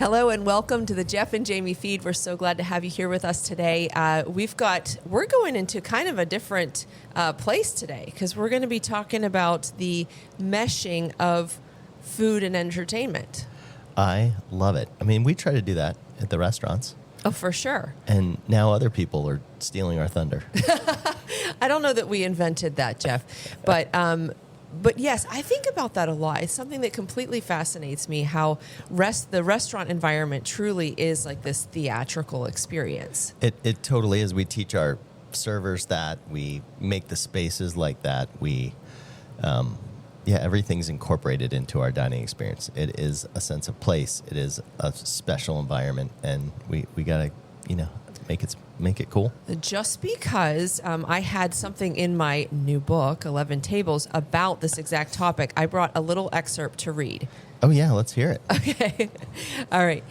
Hello and welcome to the Jeff and Jamie feed. We're so glad to have you here with us today. We're going into kind of a different place today because we're going to be talking about the meshing of food and entertainment. I love it. I mean, we try to do that at the restaurants. Oh, for sure. And now other people are stealing our thunder. I don't know that we invented that, Jeff, But yes, I think about that a lot. It's something that completely fascinates me, how the restaurant environment truly is like this theatrical experience. It totally is. We teach our servers that. We make the spaces like that. Everything's incorporated into our dining experience. It is a sense of place. It is a special environment, and we got to, make it cool. Just because I had something in my new book, 11 Tables, about this exact topic, I brought a little excerpt to read. Oh, yeah, let's hear it. Okay. All right.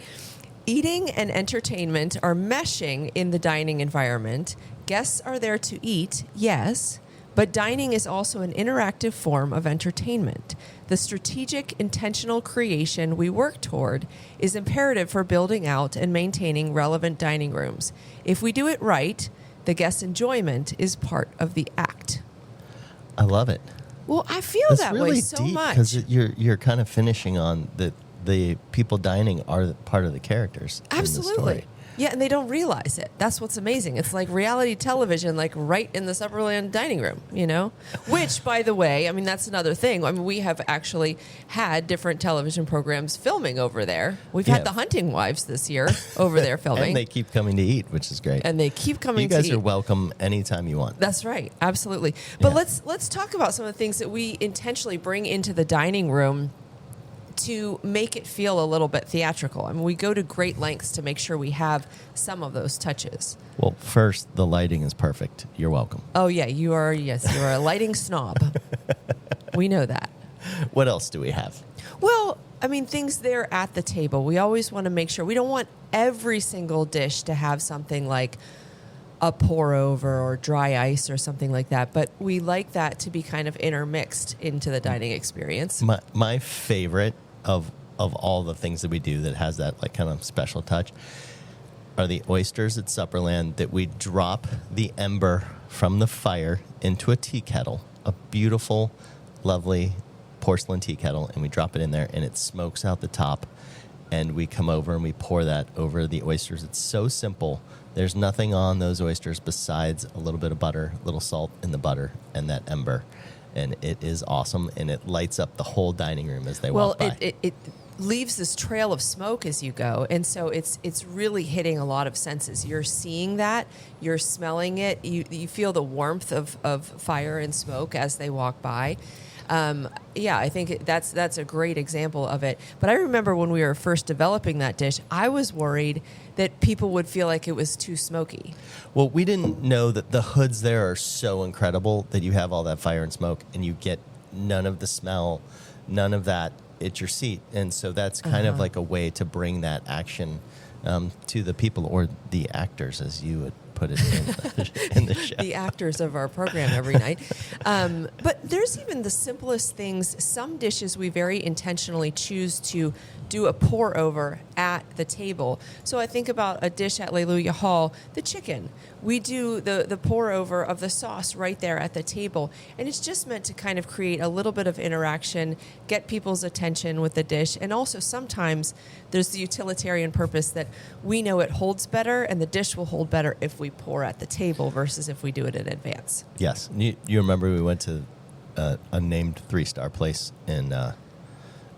Eating and entertainment are meshing in the dining environment. Guests are there to eat, yes, but dining is also an interactive form of entertainment. The strategic, intentional creation we work toward is imperative for building out and maintaining relevant dining rooms. If we do it right, the guest's enjoyment is part of the act. I love it. Well, I feel That's that really way so deep, much. because you're kind of finishing on the people dining are part of the characters. Absolutely. In the story. Yeah, and they don't realize it. That's what's amazing. It's like reality television, like right in the Supperland dining room, Which, by the way, I mean, that's another thing. I mean, we have actually had different television programs filming over there. We've had the Hunting Wives this year over there filming. And they keep coming to eat, which is great. And they keep coming to eat. You guys are welcome anytime you want. That's right. Absolutely. But let's talk about some of the things that we intentionally bring into the dining room to make it feel a little bit theatrical. I mean, we go to great lengths to make sure we have some of those touches. Well, first, the lighting is perfect. You're welcome. Oh, yeah, you are a lighting snob. We know that. What else do we have? Well, I mean, things there at the table. We always want to make sure. We don't want every single dish to have something like a pour over or dry ice or something like that. But we like that to be kind of intermixed into the dining experience. My favorite of all the things that we do that has that like kind of special touch are the oysters at Supperland that we drop the ember from the fire into a tea kettle, a beautiful, lovely porcelain tea kettle, and we drop it in there and it smokes out the top, and we come over and we pour that over the oysters. It's so simple. There's nothing on those oysters besides a little bit of butter, a little salt in the butter, and that ember. And it is awesome, and it lights up the whole dining room as they walk by. Well, it leaves this trail of smoke as you go, and so it's really hitting a lot of senses. You're seeing that, you're smelling it, you feel the warmth of fire and smoke as they walk by. I think that's a great example of it. But I remember when we were first developing that dish, I was worried that people would feel like it was too smoky. Well, we didn't know that the hoods there are so incredible that you have all that fire and smoke and you get none of the smell, none of that at your seat. And so that's kind of like a way to bring that action to the people, or the actors, as you would put it in the show. The actors of our program every night. But there's even the simplest things. Some dishes we very intentionally choose to do a pour over at the table. So I think about a dish at Alleluia Hall, the chicken. We do the pour over of the sauce right there at the table. And it's just meant to kind of create a little bit of interaction, get people's attention with the dish. And also sometimes there's the utilitarian purpose that we know it holds better and the dish will hold better if we pour at the table versus if we do it in advance. Yes. You remember we went to a named 3-star place in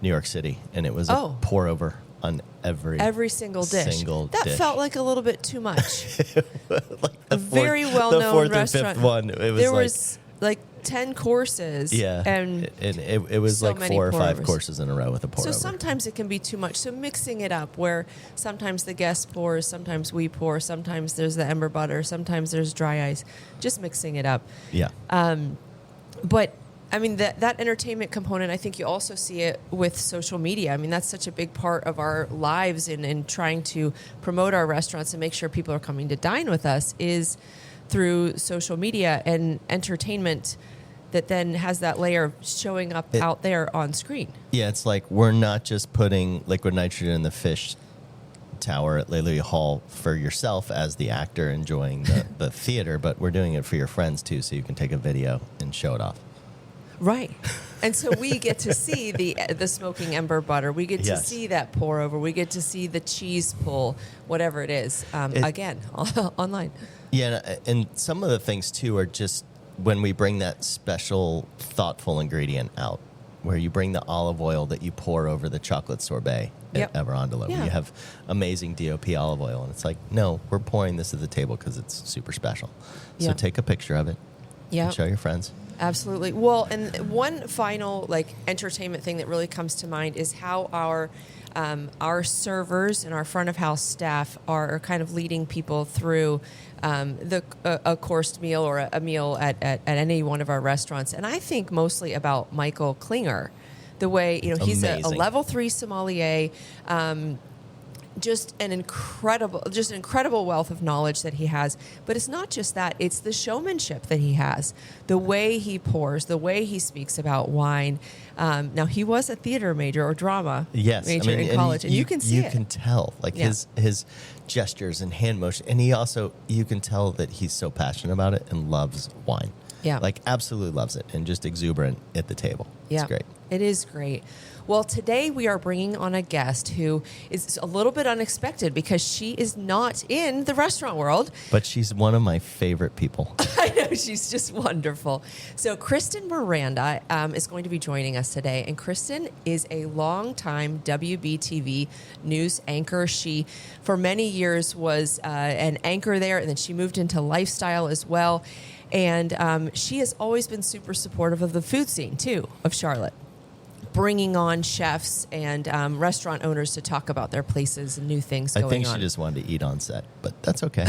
New York City, and it was a pour over on every single dish. That dish. Felt like a little bit too much. Like a very well-known restaurant. And fifth one, it was like 10 courses. Yeah, and it was so like 4 or 5 pour-overs. courses in a row with a pour over. So sometimes it can be too much. So mixing it up, where sometimes the guest pours, sometimes we pour, sometimes there's the ember butter, sometimes there's dry ice. Just mixing it up. Yeah. But I mean, that entertainment component, I think you also see it with social media. I mean, that's such a big part of our lives in trying to promote our restaurants and make sure people are coming to dine with us is through social media and entertainment that then has that layer of showing up out there on screen. Yeah, it's like we're not just putting liquid nitrogen in the fish tower at Lely Hall for yourself as the actor enjoying the theater, but we're doing it for your friends too, so you can take a video and show it off. Right. And so we get to see the smoking ember butter. We get to see that pour over. We get to see the cheese pull, whatever it is, again, online. Yeah, and some of the things too are just when we bring that special, thoughtful ingredient out, where you bring the olive oil that you pour over the chocolate sorbet at Everondola. Yeah. You have amazing DOP olive oil, and it's like, no, we're pouring this at the table because it's super special. So Yeah. take a picture of it and show your friends. Absolutely. Well, and one final entertainment thing that really comes to mind is how our servers and our front of house staff are kind of leading people through a coursed meal or a meal at any one of our restaurants. And I think mostly about Michael Klinger, the way he's a level 3 sommelier. Just an incredible wealth of knowledge that he has. But it's not just that; it's the showmanship that he has, the way he pours, the way he speaks about wine. Now, he was a theater major or drama major in college, and you can see you can tell his gestures and hand motion, and you can tell that he's so passionate about it and loves wine. Yeah, absolutely loves it, and just exuberant at the table. Yeah, it's great. It is great. Well, today we are bringing on a guest who is a little bit unexpected because she is not in the restaurant world. But she's one of my favorite people. I know, she's just wonderful. So Kristen Miranda is going to be joining us today. And Kristen is a longtime WBTV news anchor. She, for many years, was an anchor there, and then she moved into lifestyle as well. And she has always been super supportive of the food scene, too, of Charlotte, bringing on chefs and restaurant owners to talk about their places and new things going on. I think she just wanted to eat on set, but that's okay.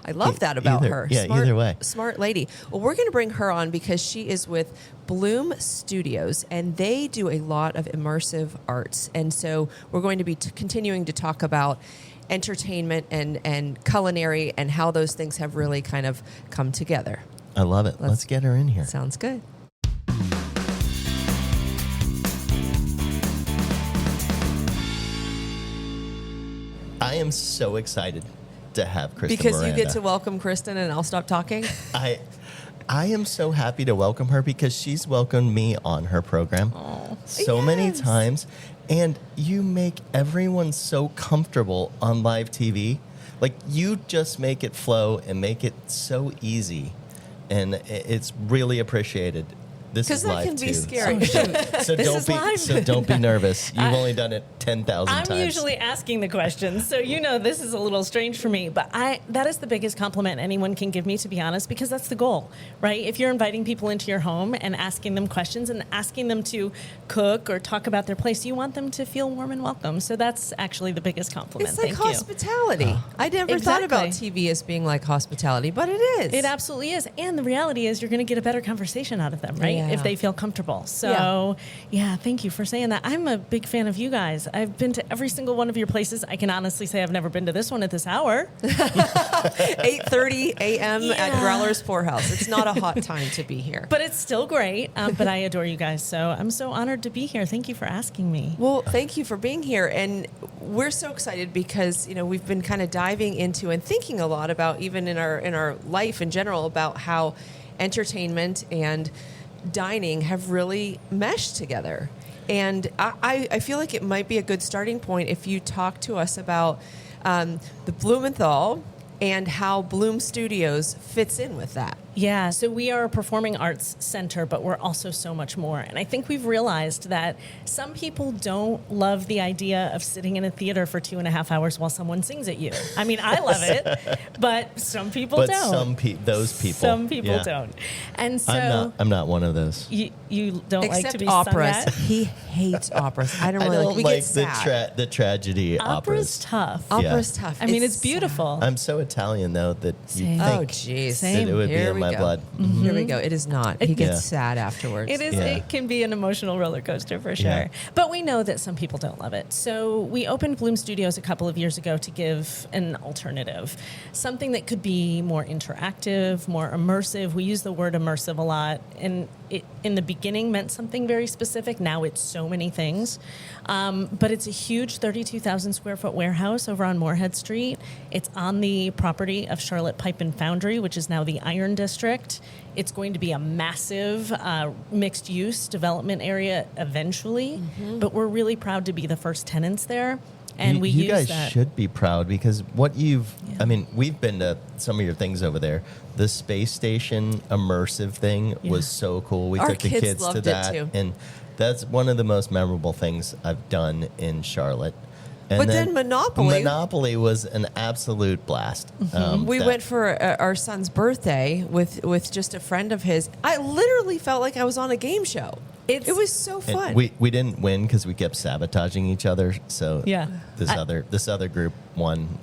I love that about her. Yeah, either way. Smart lady. Well, we're going to bring her on because she is with Blume Studios, and they do a lot of immersive arts. And so we're going to be continuing to talk about entertainment and culinary and how those things have really kind of come together. I love it. Let's get her in here. Sounds good. I am so excited to have Kristen Because Miranda. you get to welcome Kristen and I'll stop talking? I am so happy to welcome her because she's welcomed me on her program many times. And you make everyone so comfortable on live TV. You just make it flow and make it so easy. And it's really appreciated. This is live, can too. be scary. So don't be nervous. You've only done it 10,000 times. I'm usually asking the questions, so this is a little strange for me. But that is the biggest compliment anyone can give me, to be honest, because that's the goal, right? If you're inviting people into your home and asking them questions and asking them to cook or talk about their place, you want them to feel warm and welcome. So that's actually the biggest compliment. It's like Thank hospitality. you. I never thought about TV as being like hospitality, but it is. It absolutely is. And the reality is you're going to get a better conversation out of them, right? Yeah. If they feel comfortable. So, thank you for saying that. I'm a big fan of you guys. I've been to every single one of your places. I can honestly say I've never been to this one at this hour. 8:30 a.m. at Growler's Poorhouse. It's not a hot time to be here. But it's still great. But I adore you guys. So I'm so honored to be here. Thank you for asking me. Well, thank you for being here. And we're so excited because, we've been kind of diving into and thinking a lot about, even in our life in general, about how entertainment and dining have really meshed together. And I feel like it might be a good starting point if you talk to us about the Blumenthal and how Blume Studios fits in with that. Yeah, so we are a performing arts center, but we're also so much more. And I think we've realized that some people don't love the idea of sitting in a theater for 2.5 hours while someone sings at you. I mean, I love it, but some people don't. Some people don't. And so I'm not one of those. You don't Except like to be operas. sung at? He hates operas. I don't I really don't we like get sad. the tragedy Opera's tough. Opera's tough. I mean, it's beautiful. I'm so Italian though that you Same. think Oh, jeez. that it would be in my blood. Mm-hmm. Here we go. It is not. He gets sad afterwards. It is. Yeah. It can be an emotional roller coaster for sure. Yeah. But we know that some people don't love it. So we opened Blume Studios a couple of years ago to give an alternative, something that could be more interactive, more immersive. We use the word immersive a lot, and it in the beginning meant something very specific. Now it's so many things. But it's a huge 32,000 square foot warehouse over on Moorhead Street. It's on the property of Charlotte Pipe and Foundry, which is now the Iron District. It's going to be a massive mixed use development area eventually, but we're really proud to be the first tenants there. And you guys should be proud, because what I mean, we've been to some of your things over there. The space station immersive thing was so cool. We Our took the kids loved to it that, too. and that's one of the most memorable things I've done in Charlotte. And But then Monopoly was an absolute blast. We went for our son's birthday with just a friend of his. I literally felt like I was on a game show. It was so fun. We didn't win because we kept sabotaging each other. So this other group won.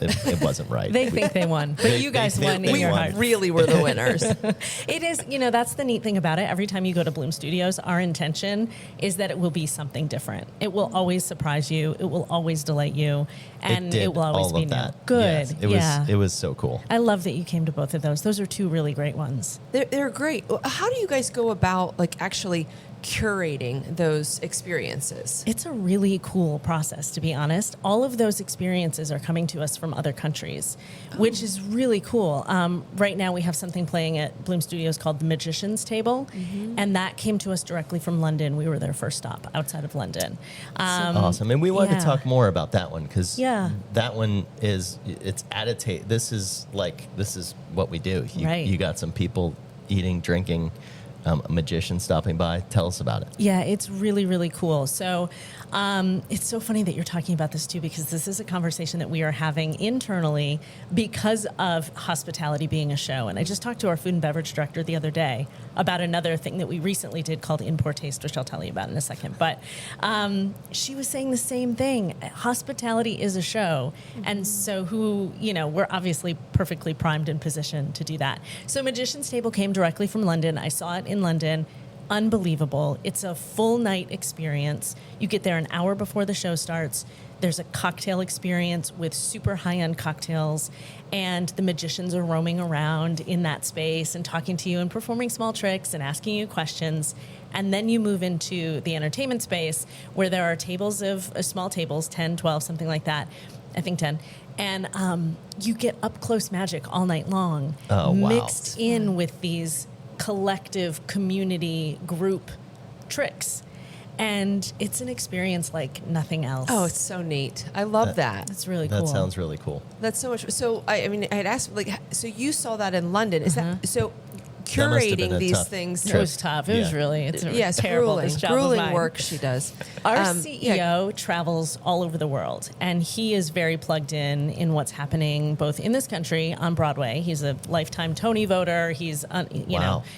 It wasn't right. They think they won, but you guys won in your heart. Really were the winners. It is, that's the neat thing about it. Every time you go to Blume Studios, our intention is that it will be something different. It will always surprise you. It will always delight you, and it will always be new. Good. Yes, it was so cool. I love that you came to both of those. Those are two really great ones. They're great. How do you guys go about actually curating those experiences? It's a really cool process, to be honest. All of those experiences are coming to us from other countries, which is really cool. Right now we have something playing at Blume Studios called the Magician's Table, and that came to us directly from London. We were their first stop outside of London. Awesome. And we wanted to talk more about that one, because that one it's additive. This is what we do. You got some people eating, drinking, a magician stopping by. Tell us about it. Yeah, it's really, really cool. So it's so funny that you're talking about this too, because this is a conversation that we are having internally because of hospitality being a show. And I just talked to our food and beverage director the other day about another thing that we recently did called In-Pour Taste, which I'll tell you about in a second. But she was saying the same thing. Hospitality is a show. And so we're obviously perfectly primed and positioned to do that. So Magician's Table came directly from London. I saw it in London. Unbelievable. It's a full night experience. You get there an hour before the show starts. There's a cocktail experience with super high-end cocktails, and the magicians are roaming around in that space and talking to you and performing small tricks and asking you questions. And then you move into the entertainment space where there are tables small tables, 10, 12, something like that. I think 10. And you get up-close magic all night long, mixed in with these collective community group tricks, and it's an experience like nothing else. Oh, it's so neat. I love that. It's really cool. That sounds really cool. That's so much. So I'd ask, so you saw that in London. Is that so? Curating these things. It was tough. It was really, it's terrible. Grueling, this job grueling of mine. work she does. Our CEO travels all over the world, and he is very plugged in what's happening both in this country on Broadway. He's a lifetime Tony voter. He's,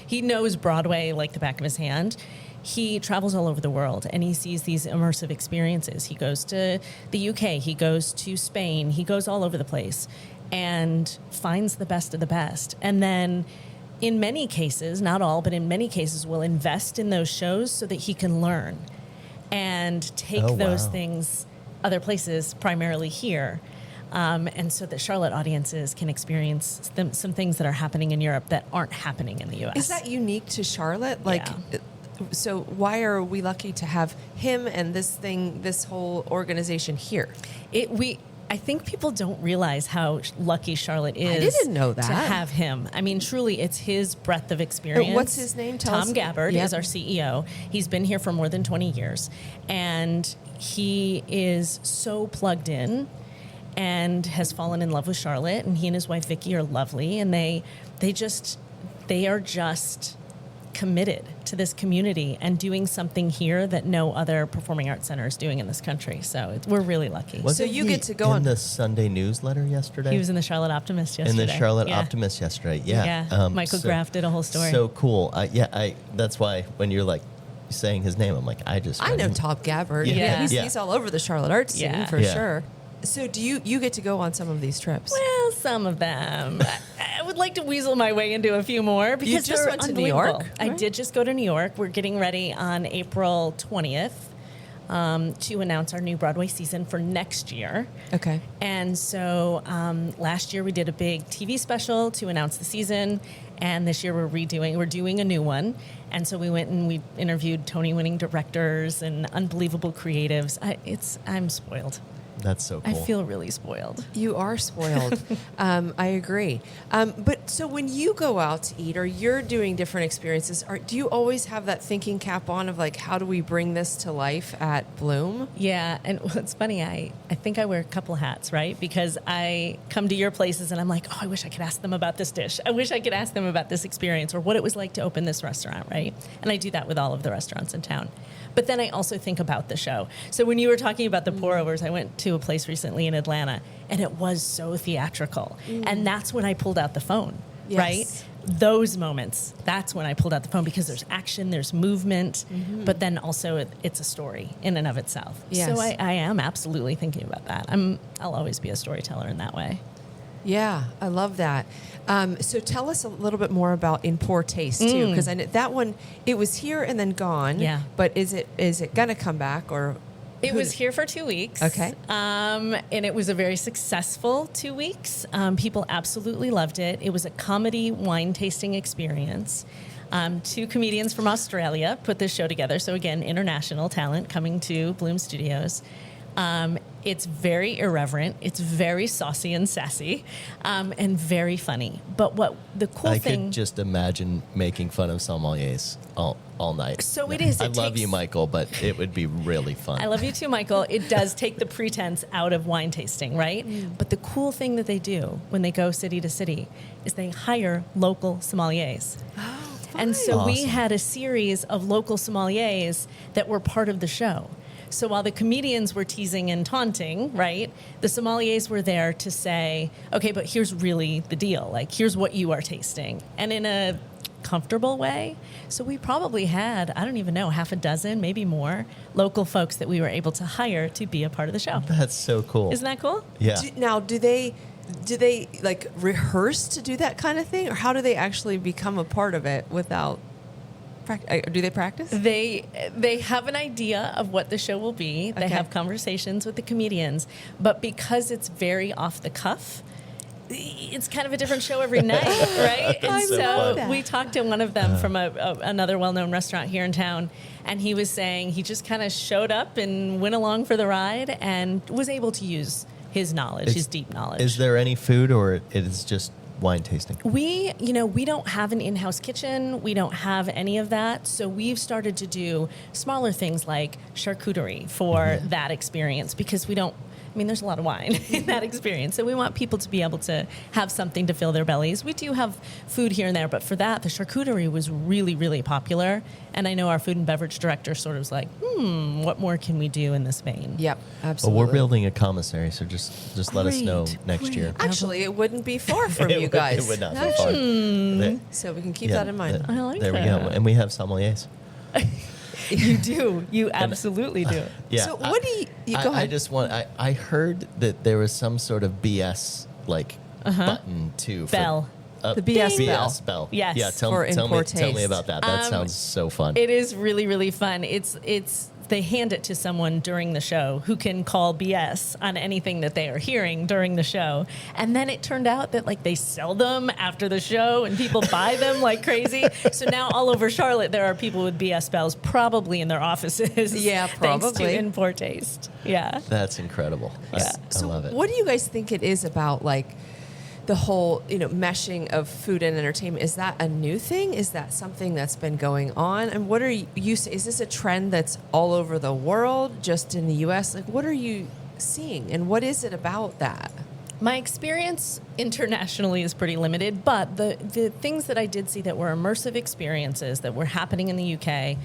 he knows Broadway like the back of his hand. He travels all over the world, and he sees these immersive experiences. He goes to the UK. He goes to Spain. He goes all over the place and finds the best of the best. And then in many cases, not all, but in many cases, will invest in those shows so that he can learn and take those things other places, primarily here. And so that Charlotte audiences can experience some things that are happening in Europe that aren't happening in the U.S. Is that unique to Charlotte? So why are we lucky to have him and this whole organization here? I think people don't realize how lucky Charlotte is. I didn't know that. To have him. I mean, truly, it's his breadth of experience. What's his name? Tom Gabbard is our CEO. He's been here for more than 20 years. And he is so plugged in and has fallen in love with Charlotte. And he and his wife, Vicky, are lovely. And they are just committed to this community and doing something here that no other performing arts center is doing in this country. So we're really lucky. So you get to go in the Sunday newsletter yesterday? He was in the Charlotte Optimist yesterday. In the Charlotte Optimist yesterday, yeah. Michael Graff did a whole story. So cool. That's why when you're saying his name, I'm like, I know Tom Gabbard. Yeah. He's all over the Charlotte art scene for sure. So do you get to go on some of these trips? Well, some of them. I would like to weasel my way into a few more because you just went to New York. Right? I did just go to New York. We're getting ready on April 20th to announce our new Broadway season for next year. Okay. And so last year we did a big TV special to announce the season. And this year we're doing a new one. And so we went and we interviewed Tony-winning directors and unbelievable creatives. I'm spoiled. That's so cool. I feel really spoiled. You are spoiled. I agree. But so when you go out to eat or you're doing different experiences, do you always have that thinking cap on of like, how do we bring this to life at Blume? Yeah, and it's funny, I think I wear a couple hats, right? Because I come to your places and I'm like, oh, I wish I could ask them about this dish. I wish I could ask them about this experience or what it was like to open this restaurant, right? And I do that with all of the restaurants in town. But then I also think about the show. So when you were talking about the pour-overs, I went to a place recently in Atlanta, and it was so theatrical. And that's when I pulled out the phone, right? Those moments, that's when I pulled out the phone because there's action, there's movement, but then also it's a story in and of itself. Yes. So I am absolutely thinking about that. I'll always be a storyteller in that way. Yeah, I love that. So tell us a little bit more about In Poor Taste too, because I know that one, it was here and then gone. Yeah. But is it gonna come back or? It was here for 2 weeks. Okay. And it was a very successful 2 weeks. People absolutely loved it. It was a comedy wine tasting experience. 2 comedians from Australia put this show together. So again, international talent coming to Blume Studios. It's very irreverent. It's very saucy and sassy, and very funny. But what the cool thing... I could just imagine making fun of sommeliers all night. So it is. I love you, Michael, but it would be really fun. I love you too, Michael. It does take the pretense out of wine tasting, right? But the cool thing that they do when they go city to city is they hire local sommeliers. Oh, fun. And so we Awesome. had a series of local sommeliers that were part of the show. So while the comedians were teasing and taunting, right, the sommeliers were there to say, okay, but here's really the deal. Like, here's what you are tasting. And in a comfortable way. So we probably had, I don't even know, half a dozen, maybe more, local folks that we were able to hire to be a part of the show. That's so cool. Isn't that cool? Yeah. Do they like rehearse to do that kind of thing, or how do they actually become a part of it without? Do they practice? They have an idea of what the show will be. They Okay. have conversations with the comedians, but because it's very off the cuff, it's kind of a different show every night, right? And That's so so fun. we talked to one of them from another well-known restaurant here in town, and he was saying he just kind of showed up and went along for the ride and was able to use his knowledge, his deep knowledge. Is there any food, or it is just wine tasting? We don't have an in-house kitchen. We don't have any of that. So we've started to do smaller things like charcuterie for that experience because there's a lot of wine in that experience. So we want people to be able to have something to fill their bellies. We do have food here and there, but for that, the charcuterie was really, really popular. And I know our food and beverage director sort of was like, what more can we do in this vein? Yep, Well, absolutely. we're building a commissary, so just let us know next year. Actually, it wouldn't be far from you guys. It would not be far. So we can keep that in mind. I like there we that. go. And we have sommeliers. You do. You absolutely do. Yeah. So what do you go I ahead. just want. I heard that there was some sort of BS button too. Bell. The BS bell. BS bell. Yes. Yeah. For In Tell Poor me Taste. about that. That sounds so fun. It is really, really fun. It's they hand it to someone during the show who can call BS on anything that they are hearing during the show. And then it turned out that they sell them after the show and people buy them like crazy. So now all over Charlotte there are people with BS bells probably in their offices. Yeah, Thanks to probably. In Poor Taste. Yeah. That's incredible. Yeah. I love it. What do you guys think it is about the whole, meshing of food and entertainment? Is that a new thing? Is that something that's been going on? And what are you is this a trend that's all over the world, just in the US? What are you seeing and what is it about that? My experience internationally is pretty limited, but the things that I did see that were immersive experiences that were happening in the UK,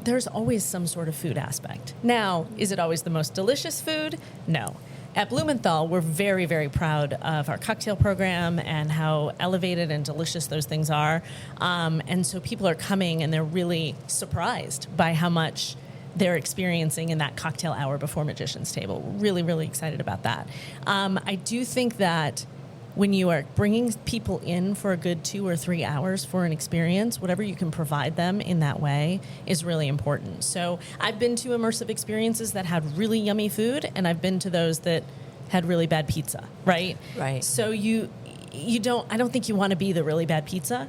there's always some sort of food aspect. Now, is it always the most delicious food? No. At Blumenthal, we're very, very proud of our cocktail program and how elevated and delicious those things are. And so people are coming and they're really surprised by how much they're experiencing in that cocktail hour before Magician's Table. We're really, really excited about that. I do think that when you are bringing people in for a good 2 or 3 hours for an experience, whatever you can provide them in that way is really important. So I've been to immersive experiences that had really yummy food, and I've been to those that had really bad pizza, right? Right. So I don't think you want to be the really bad pizza.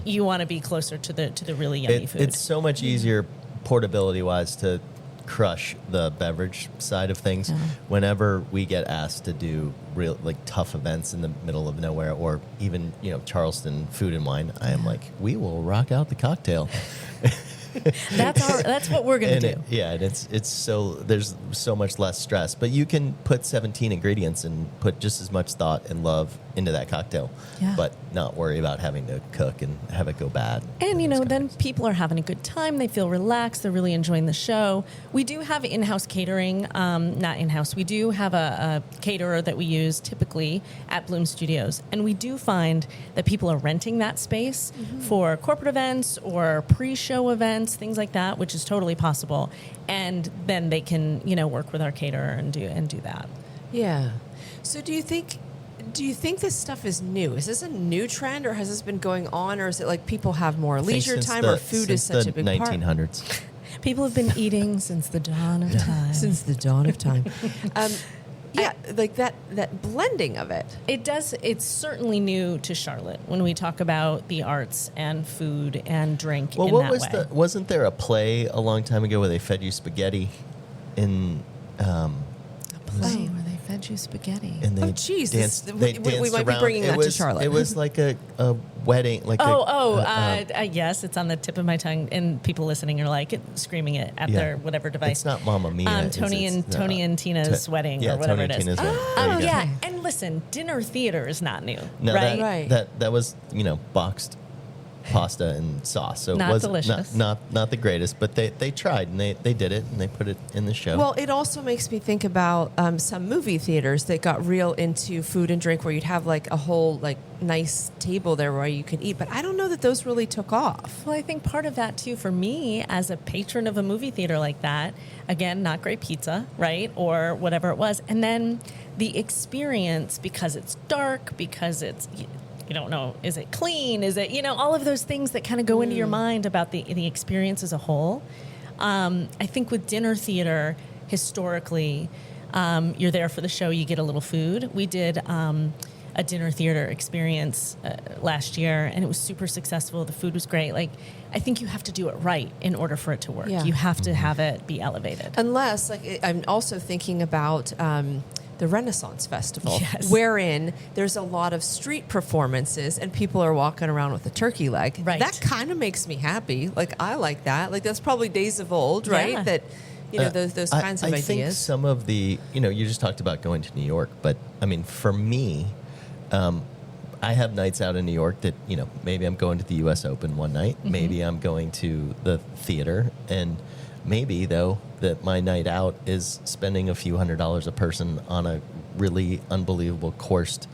You want to be closer to the really yummy food. It's so much easier portability wise to crush the beverage side of things. Whenever we get asked to do real like tough events in the middle of nowhere, or even Charleston Food and Wine, I am like, we will rock out the cocktail. That's what we're going to do. And it's so there's so much less stress, but you can put 17 ingredients and put just as much thought and love into that cocktail, but not worry about having to cook and have it go bad. And then people are having a good time. They feel relaxed. They're really enjoying the show. We do have in-house catering, not in-house. We do have a caterer that we use typically at Blume Studios, and we do find that people are renting that space for corporate events or pre-show events, things like that, which is totally possible. And then they can, work with our caterer and do that. Yeah. So do you think this stuff is new? Is this a new trend, or has this been going on, or is it like people have more leisure time, or food is such a big part? 1900s. People have been eating since the dawn of time. Since the dawn of time. Like that blending of it. It's certainly new to Charlotte when we talk about the arts and food and drink in that way. Wasn't there a play a long time ago where they fed you spaghetti in A play where they fed you spaghetti. and they jeez, danced, we danced might be around. bringing that to Charlotte. It was like a wedding, like yes, it's on the tip of my tongue, and people listening are like screaming it at their whatever device. It's not Mamma Mia. Tony and Tina's wedding, or whatever Tony it is. Tina's wedding. There you go. Yeah, and listen, dinner theater is not new, No, right? that was boxed pasta and sauce, so Not it was delicious. not the greatest, but they tried and they did it and they put it in the show. Well, it also makes me think about some movie theaters that got real into food and drink, where you'd have like a whole like nice table there where you can eat. But I don't know that those really took off. Well, I think part of that too, for me as a patron of a movie theater like that, again, not great pizza, right, or whatever it was, and then the experience, because it's dark, because it's you don't know, is it clean? Is it, all of those things that kind of go into your mind about the experience as a whole. I think with dinner theater, historically, you're there for the show, you get a little food. We did a dinner theater experience last year, and it was super successful. The food was great. Like, I think you have to do it right in order for it to work. Yeah. You have to have it be elevated. Unless, I'm also thinking about the Renaissance Festival, Yes. wherein there's a lot of street performances and people are walking around with a turkey leg. Right. That kind of makes me happy. Like, I like that. Like, that's probably days of old, right? Yeah. That, those kinds of I ideas. think some of the, you just talked about going to New York, but I mean, for me, I have nights out in New York that, maybe I'm going to the U.S. Open one night. Mm-hmm. Maybe I'm going to the theater. And maybe, though, that my night out is spending a few $100s a person on a really unbelievable coursed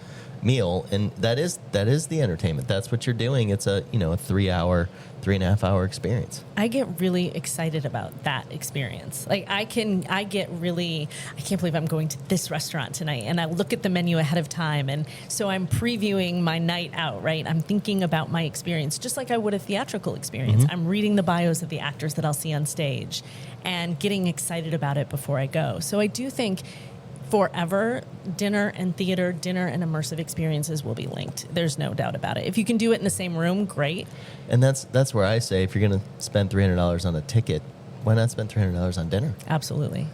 meal. And that is the entertainment. That's what you're doing. It's a 3.5 hour experience. I get really excited about that experience. Like, I can't believe I'm going to this restaurant tonight, and I look at the menu ahead of time, and so I'm previewing my night out, right? I'm thinking about my experience just like I would a theatrical experience. Mm-hmm. I'm reading the bios of the actors that I'll see on stage and getting excited about it before I go. So I do think forever, dinner and theater, dinner and immersive experiences will be linked. There's no doubt about it. If you can do it in the same room, great. And that's where I say, if you're going to spend $300 on a ticket, why not spend $300 on dinner? Absolutely.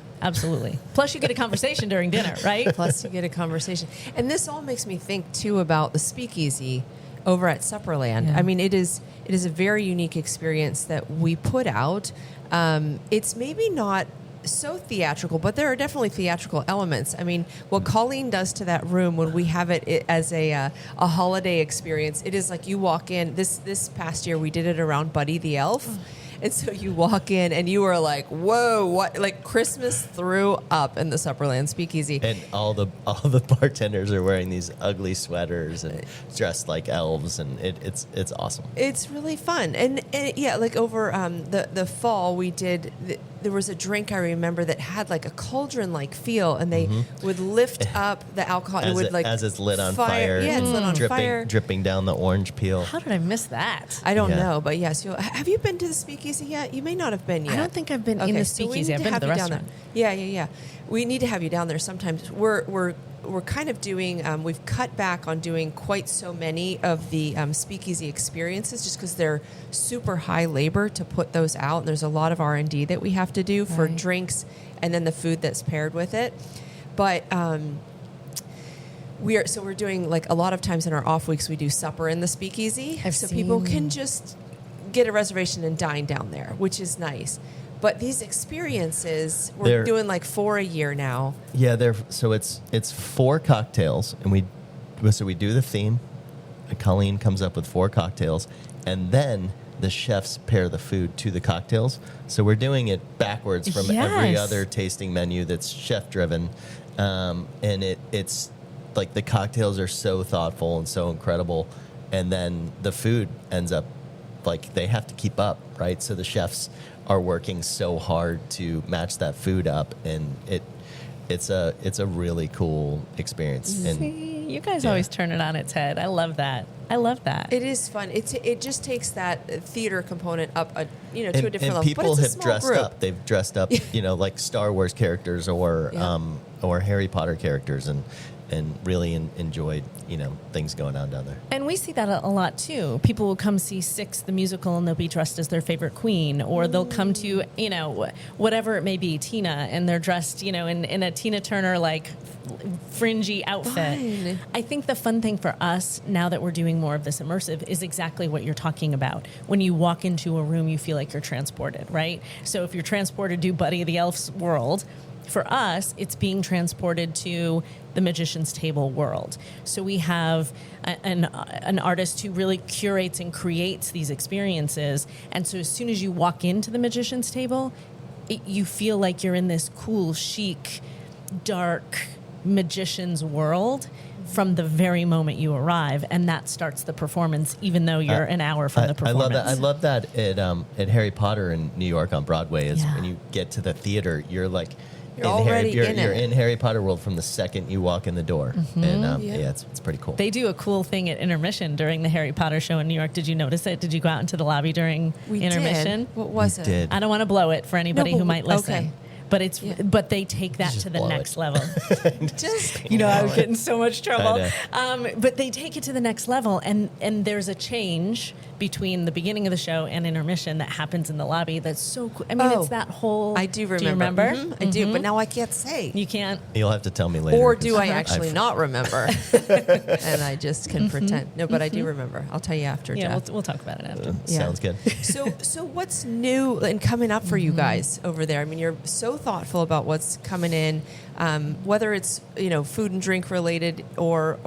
Plus, you get a conversation during dinner, right? Plus, you get a conversation. And this all makes me think, too, about the speakeasy over at Supperland. Yeah. I mean, it is a very unique experience that we put out. It's maybe not so theatrical, but there are definitely theatrical elements. I mean, what Colleen does to that room when we have it as a holiday experience, it is like you walk in. This past year, we did it around Buddy the Elf. And so you walk in and you are like, whoa, what? Like, Christmas threw up in the Supperland Speakeasy. And all the bartenders are wearing these ugly sweaters and dressed like elves, and it's awesome. It's really fun. And yeah, like over the fall, we did, there was a drink I remember that had like a cauldron-like feel, and they would lift up the alcohol and it would like... As it's lit on fire. Yeah, it's lit on fire. Dripping down the orange peel. How did I miss that? I don't Yeah. know, but yes. Have you been to the Speakeasy yet? You may not have been yet. I don't think I've been in the so we Speakeasy. need I've to been to have the you down restaurant. there. Yeah. We need to have you down there sometimes. We're we're kind of doing, we've cut back on doing quite so many of the speakeasy experiences just because they're super high labor to put those out. And there's a lot of R&D that we have to do for Right. drinks and then the food that's paired with it. But we're doing, like, a lot of times in our off weeks, we do supper in the speakeasy. I've so people seen. can just get a reservation and dine down there, which is nice. But these experiences, we're They're- doing like 4 a year now. Yeah, so it's 4 cocktails, and we do the theme. Colleen comes up with 4 cocktails, and then the chefs pair the food to the cocktails. So we're doing it backwards from every Yes. other tasting menu that's chef driven, and it's like the cocktails are so thoughtful and so incredible, and then the food ends up like they have to keep up, right? So the chefs are working so hard to match that food up, and it's a really cool experience. And See, you guys Yeah. always turn it on its head. I love that. I love that. It is fun. It just takes that theater component up to a different and level. people but it's a have small dressed group. up. They've dressed up, like Star Wars characters or Yeah. or Harry Potter characters, and really enjoyed things going on down there. And we see that a lot too. People will come see Six the musical and they'll be dressed as their favorite queen, or they'll come to whatever it may be, Tina, and they're dressed in a Tina Turner like fringy outfit. Fun. I think the fun thing for us now that we're doing more of this immersive is exactly what you're talking about. When you walk into a room, you feel like you're transported, right? So if you're transported to Buddy the Elf's world, for us, it's being transported to the Magician's Table world. So we have an artist who really curates and creates these experiences. And so as soon as you walk into the Magician's Table, you feel like you're in this cool, chic, dark magician's world from the very moment you arrive. And that starts the performance, even though you're an hour from the performance. I love that at Harry Potter in New York on Broadway is Yeah. when you get to the theater, you're like You're already you're in it. in Harry Potter world from the second you walk in the door, and Yeah. it's pretty cool. They do a cool thing at intermission during the Harry Potter show in New York. Did you notice it? Did you go out into the lobby during We intermission? did. What was We it? did. I don't want to blow it for anybody No, who but might listen. okay. But it's Yeah. but they take that Just to the blow next it. level. Just I was getting so much trouble. I But they take it to the next level, and there's a change between the beginning of the show and intermission that happens in the lobby. That's so cool. I mean, Oh, it's that whole. I do remember. Do you remember? Mhm, I do, but now I can't say. You can't. You'll have to tell me later. Or do 'cause I actually I've- not remember? And I just can pretend. No, but I do remember. I'll tell you after, Yeah, Jeff. we'll talk about it after. Yeah. Sounds good. So what's new and coming up for you guys over there? I mean, you're so thoughtful about what's coming in, whether it's food and drink related or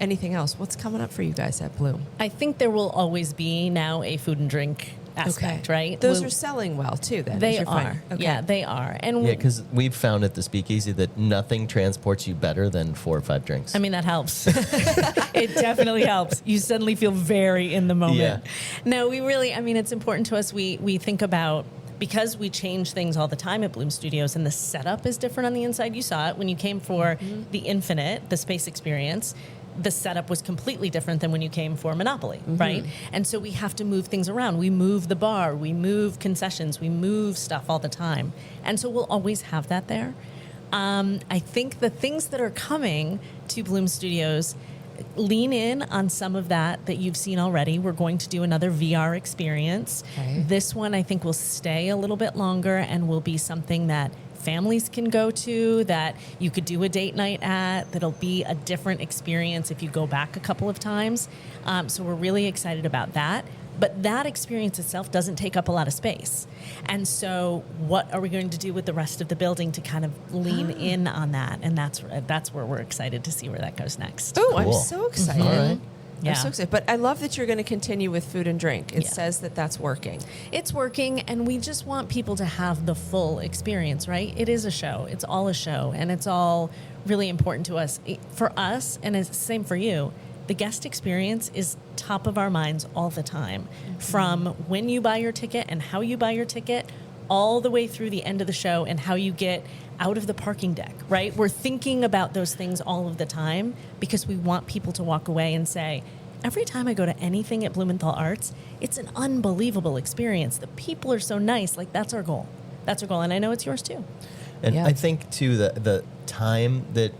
anything else. What's coming up for you guys at Blume? I think there will always be now a food and drink aspect, right? Those We'll- are selling well too. Then They as you're are. finding. Okay. Yeah, they are. And Yeah, because we've found at the Speakeasy that nothing transports you better than 4 or 5 drinks. I mean, that helps. It definitely helps. You suddenly feel very in the moment. Yeah. No, it's important to us. We think about, because we change things all the time at Blume Studios and the setup is different on the inside. You saw it when you came for the Infinite, the space experience. The setup was completely different than when you came for Monopoly, right? And so we have to move things around. We move the bar, we move concessions, we move stuff all the time. And so we'll always have that there. I think the things that are coming to Blume Studios lean in on some of that you've seen already. We're going to do another VR experience. Okay. This one I think will stay a little bit longer and will be something that families can go to, that you could do a date night at, that'll be a different experience if you go back a couple of times. So we're really excited about that. But that experience itself doesn't take up a lot of space. And so what are we going to do with the rest of the building to kind of lean in on that? And that's where we're excited to see where that goes next. Oh, I'm Cool. so excited. All right. Yeah. I'm so excited. But I love that you're going to continue with food and drink. It Yeah. says that that's working. It's working, and we just want people to have the full experience, right? It is a show. It's all a show, and it's all really important to us. For us, and it's the same for you, the guest experience is top of our minds all the time. From when you buy your ticket and how you buy your ticket, all the way through the end of the show and how you get out of the parking deck, right? We're thinking about those things all of the time because we want people to walk away and say, every time I go to anything at Blumenthal Arts, it's an unbelievable experience. The people are so nice. Like, that's our goal. That's our goal. And I know it's yours too. And Yeah. I think, too, the time that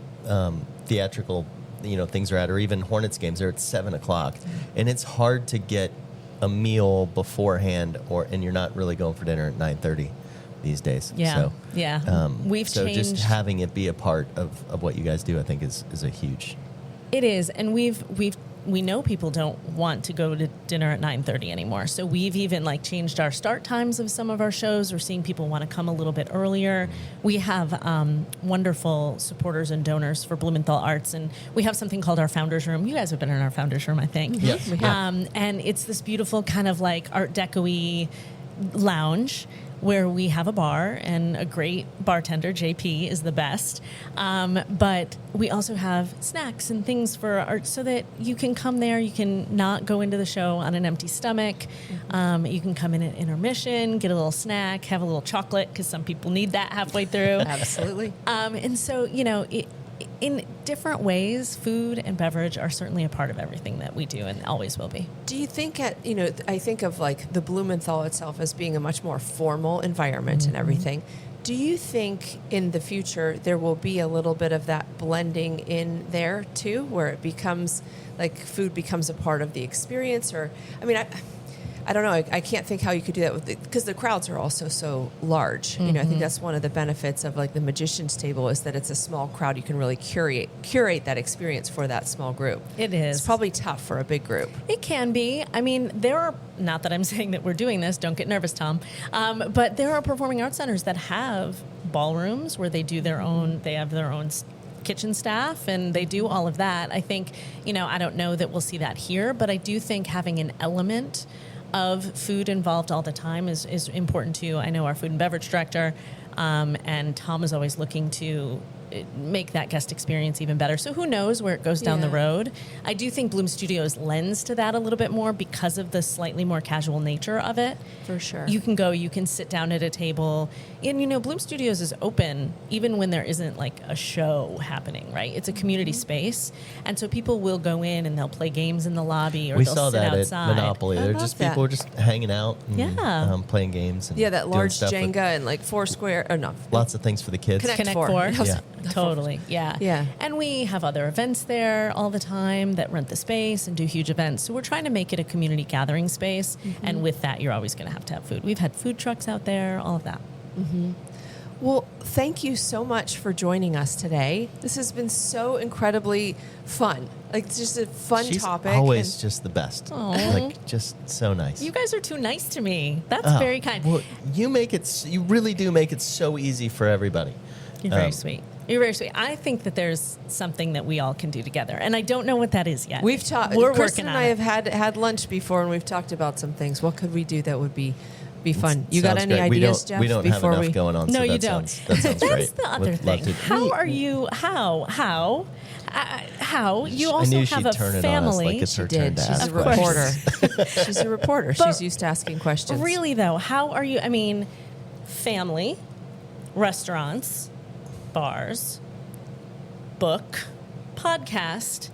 theatrical, things are at, or even Hornets games, they're at 7:00, and it's hard to get a meal beforehand, and you're not really going for dinner at 9:30 these days. Yeah, So, yeah. We've so changed. just having it be a part of what you guys do, I think is a huge. It is, and we know people don't want to go to dinner at 9:30 anymore. So we've even changed our start times of some of our shows. We're seeing people want to come a little bit earlier. We have wonderful supporters and donors for Blumenthal Arts, and we have something called our Founders Room. You guys have been in our Founders Room, I think. Yes. We have. And it's this beautiful kind of Art Deco-y lounge where we have a bar and a great bartender. JP is the best. But we also have snacks and things for art so that you can come there. You can not go into the show on an empty stomach. You can come in at intermission, get a little snack, have a little chocolate because some people need that halfway through. Absolutely. And so, in different ways, food and beverage are certainly a part of everything that we do and always will be. Do you think I think of the Blumenthal itself as being a much more formal environment and everything. Do you think in the future there will be a little bit of that blending in there too, where it becomes food becomes a part of the experience? Or, I don't know. I can't think how you could do that because the crowds are also so large. I think that's one of the benefits of the magician's table is that it's a small crowd. You can really curate that experience for that small group. It is. It's probably tough for a big group. It can be. There are, not that I'm saying that we're doing this, don't get nervous, Tom, but there are performing arts centers that have ballrooms where they have their own kitchen staff and they do all of that. I think, I don't know that we'll see that here, but I do think having an element of food involved all the time is important too. I know our food and beverage director, and Tom is always looking to make that guest experience even better. So who knows where it goes down the road. I do think Blume Studios lends to that a little bit more because of the slightly more casual nature of it. For sure. You can sit down at a table. And, Blume Studios is open even when there isn't a show happening, right? It's a community space. And so people will go in and they'll play games in the lobby or We they'll saw sit that outside. at Monopoly. They're love just that. people were just hanging out and playing games. And that doing large stuff with Jenga and Foursquare. Or no. lots of things for the kids. Connect Connect Four. Four. Yeah. Totally. Yeah. Yeah. And we have other events there all the time that rent the space and do huge events. So we're trying to make it a community gathering space. And with that, you're always going to have food. We've had food trucks out there, all of that. Well, thank you so much for joining us today. This has been so incredibly fun. It's just a fun She's topic. always just the best. Aw. Just so nice. You guys are too nice to me. That's Oh, very kind. Well, you really do make it so easy for everybody. You're very sweet. You're very sweet. I think that there's something that we all can do together, and I don't know what that is yet. We've talked. We're Kristen working and on I it. have had lunch before, and we've talked about some things. What could we do that would be fun? You got Sounds any great. ideas, Jeff? We don't have before enough we going on. No, so you that don't. Sounds great. That's the other Would love thing. to. How are you? How? You I also knew have she'd a turn it on us family. like it's her turn Did. to She's ask a questions. reporter. She's a reporter. But She's used to asking questions. Really, though, how are you? Family, restaurants, bars, book, podcast,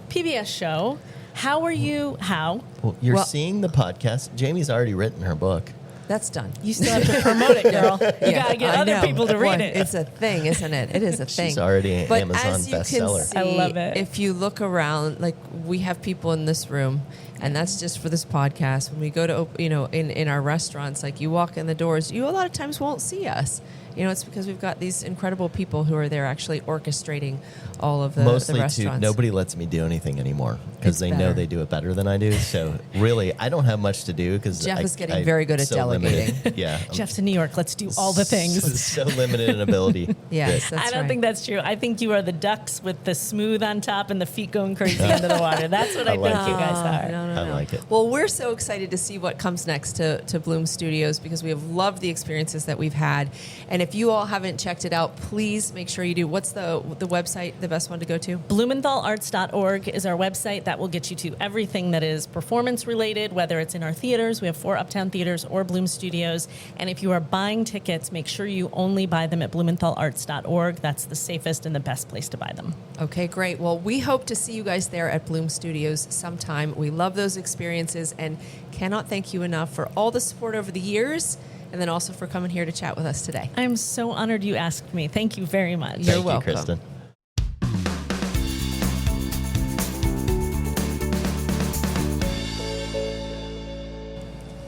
PBS show. How are you? How? Well, you're Well- seeing the podcast. Jamie's already written her book. That's done. You still have to promote it, girl. You Yeah, got to get I other know. people to read Boy, it. It's a thing, isn't it? It is a thing. She's already an But Amazon as you bestseller. Can see, I love it. If you look around, we have people in this room, and that's just for this podcast. When we go to, in our restaurants, you walk in the doors, you a lot of times won't see us. It's because we've got these incredible people who are there actually orchestrating all of the Mostly, restaurants. nobody lets me do anything anymore because It's they know better. they do it better than I do. So really, I don't have much to do because Jeff is getting very good at limited. delegating. Yeah, Jeff's in New York. Let's do all the things. So limited in ability. Yes, that- that's I don't right. think that's true. I think you are the ducks with the smooth on top and the feet going crazy under the water. That's what I, I like think you it. guys are. No. I like it. Well, we're so excited to see what comes next to Blume Studios because we have loved the experiences that we've had. And if you all haven't checked it out, please make sure you do. What's the website, the best one to go to? BlumenthalArts.org is our website. That will get you to everything that is performance related, whether it's in our theaters. We have 4 Uptown theaters or Blume Studios. And if you are buying tickets, make sure you only buy them at BlumenthalArts.org. That's the safest and the best place to buy them. Okay, great. Well, we hope to see you guys there at Blume Studios sometime. We love those experiences and cannot thank you enough for all the support over the years and then also for coming here to chat with us today. I'm so honored you asked me. Thank you very much. You're Thank welcome. you, Kristen.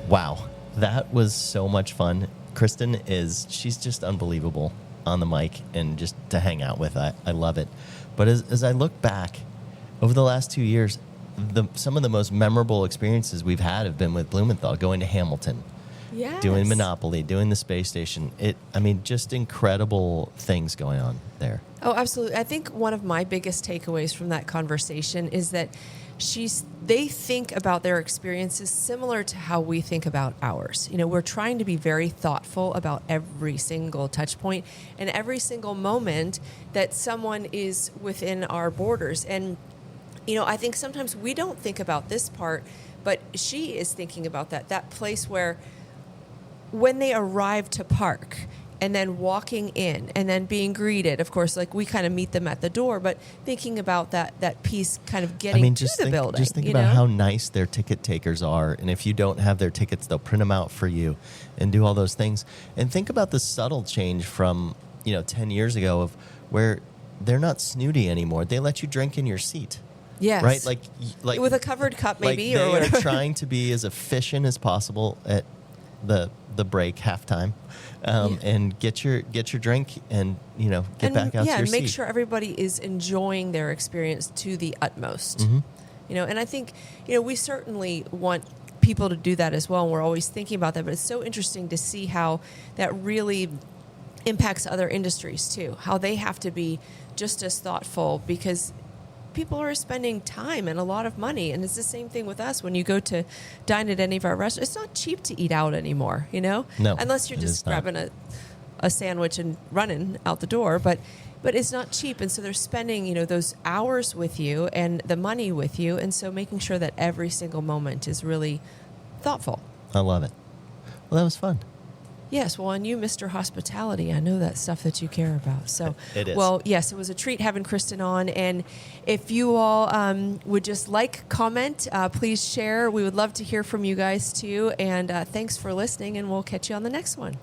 Wow, that was so much fun. Kristen she's just unbelievable on the mic and just to hang out with. I love it. But as I look back over the last 2 years, some of the most memorable experiences we've had have been with Blumenthal, going to Hamilton, doing Monopoly, doing the space station. Just incredible things going on there. Oh, absolutely. I think one of my biggest takeaways from that conversation is that they think about their experiences similar to how we think about ours. We're trying to be very thoughtful about every single touch point and every single moment that someone is within our borders. And, I think sometimes we don't think about this part, but she is thinking about that place where when they arrive to park and then walking in and then being greeted, of course, like we kind of meet them at the door, but thinking about that piece kind of getting to the building. Just think about how nice their ticket takers are. And if you don't have their tickets, they'll print them out for you and do all those things. And think about the subtle change from, 10 years ago of where they're not snooty anymore. They let you drink in your seat. Yes. Right? Like with a covered cup maybe. Like or whatever. they are trying to be as efficient as possible at the break, halftime, and get your drink and get back out to your and make seat. sure everybody is enjoying their experience to the utmost. Mm-hmm. And I think we certainly want people to do that as well, and we're always thinking about that. But it's so interesting to see how that really impacts other industries too. How they have to be just as thoughtful because people are spending time and a lot of money. And it's the same thing with us when you go to dine at any of our restaurants. It's not cheap to eat out anymore, No. Unless you're just grabbing a sandwich and running out the door. But it's not cheap. And so they're spending, those hours with you and the money with you. And so making sure that every single moment is really thoughtful. I love it. Well, that was fun. Yes, well, and you, Mr. Hospitality, I know that's stuff that you care about. So, it is. Well, yes, it was a treat having Kristen on. And if you all would just comment, please share. We would love to hear from you guys too. And thanks for listening, and we'll catch you on the next one.